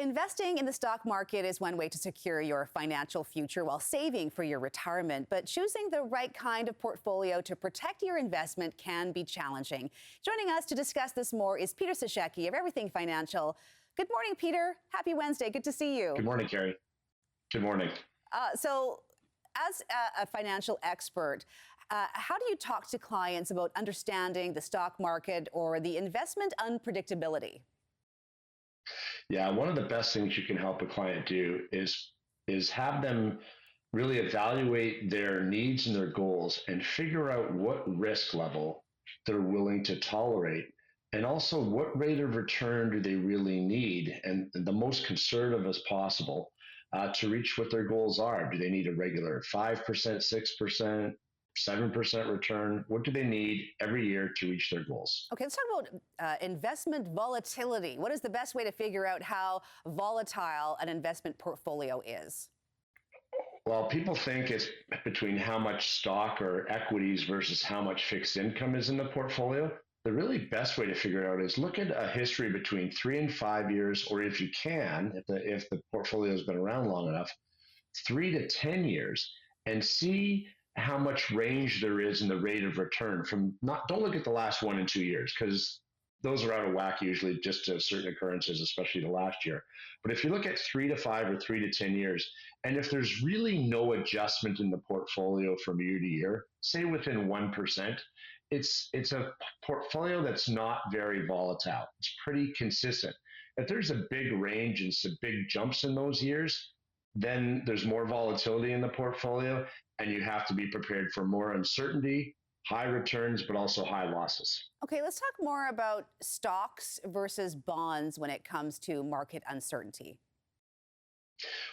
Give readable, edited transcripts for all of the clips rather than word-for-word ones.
Investing in the stock market is one way to secure your financial future while saving for your retirement. But choosing the right kind of portfolio to protect your investment can be challenging. Joining us to discuss this more is Peter Sashecki of Everything Financial. Good morning, Peter. Happy Wednesday. Good to see you. Good morning, Carrie. Good morning. So as a financial expert, how do you talk to clients about understanding the stock market or the investment unpredictability? Yeah, one of the best things you can help a client do is have them really evaluate their needs and their goals and figure out what risk level they're willing to tolerate. And also, what rate of return do they really need, and the most conservative as possible to reach what their goals are? Do they need a regular 5%, 6%, 7% return? What do they need every year to reach their goals? Okay, let's talk about investment volatility. What is the best way to figure out how volatile an investment portfolio is? Well, people think it's between how much stock or equities versus how much fixed income is in the portfolio. The really best way to figure it out is look at a history between 3 and 5 years, or if you can, if the portfolio has been around long enough, 3 to 10 years, and see how much range there is in the rate of return from don't look at the last 1 and 2 years, because those are out of whack usually just to certain occurrences, especially the last year. But if you look at 3 to 5 or 3 to 10 years, and if there's really no adjustment in the portfolio from year to year, say within 1%, it's a portfolio that's not very volatile. It's pretty consistent. If there's a big range and some big jumps in those years, then there's more volatility in the portfolio, and you have to be prepared for more uncertainty, high returns, but also high losses. Okay, let's talk more about stocks versus bonds when it comes to market uncertainty.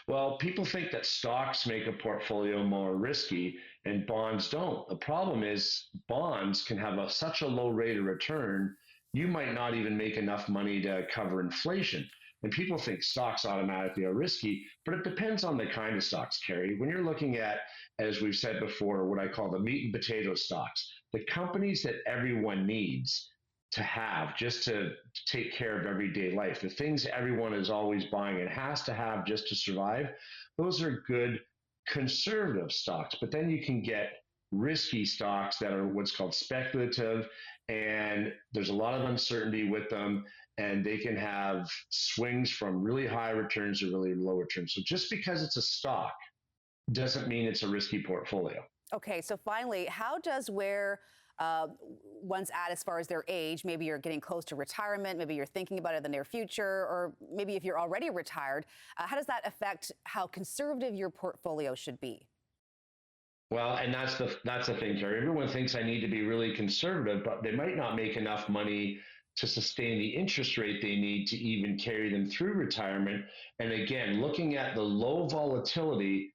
Well, people think that stocks make a portfolio more risky and bonds don't. The problem is bonds can have such a low rate of return, you might not even make enough money to cover inflation. And people think stocks automatically are risky, but it depends on the kind of stocks, Carrie. When you're looking at, as we've said before, what I call the meat and potato stocks, the companies that everyone needs to have just to take care of everyday life, the things everyone is always buying and has to have just to survive, those are good conservative stocks. But then you can get risky stocks that are what's called speculative, and there's a lot of uncertainty with them, and they can have swings from really high returns to really low returns. So just because it's a stock doesn't mean it's a risky portfolio. Okay, so finally, how does where one's at as far as their age, maybe you're getting close to retirement, maybe you're thinking about it in the near future, or maybe if you're already retired, how does that affect how conservative your portfolio should be? Well, and that's the thing, Carrie. Everyone thinks I need to be really conservative, but they might not make enough money to sustain the interest rate they need to even carry them through retirement. And again, looking at the low volatility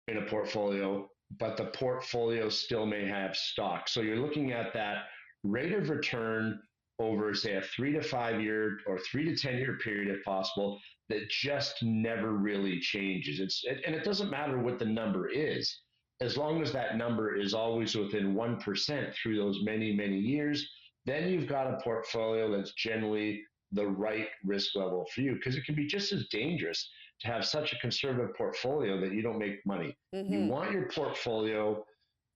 in a portfolio, but the portfolio still may have stock. So you're looking at that rate of return over, say, a 3 to 5 year or 3 to 10 year period, if possible, that just never really changes. And it doesn't matter what the number is, as long as that number is always within 1% through those many, many years, then you've got a portfolio that's generally the right risk level for you, because it can be just as dangerous to have such a conservative portfolio that you don't make money. Mm-hmm. You want your portfolio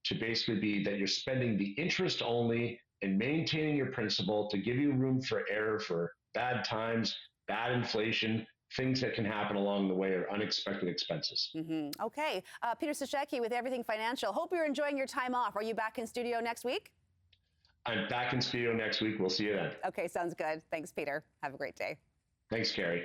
to basically be that you're spending the interest only and maintaining your principal to give you room for error for bad times, bad inflation, things that can happen along the way, or unexpected expenses. Mm-hmm. Okay. Peter Sashecki with Everything Financial. Hope you're enjoying your time off. Are you back in studio next week? I'm back in studio next week. We'll see you then. Okay, sounds good. Thanks, Peter. Have a great day. Thanks, Carrie.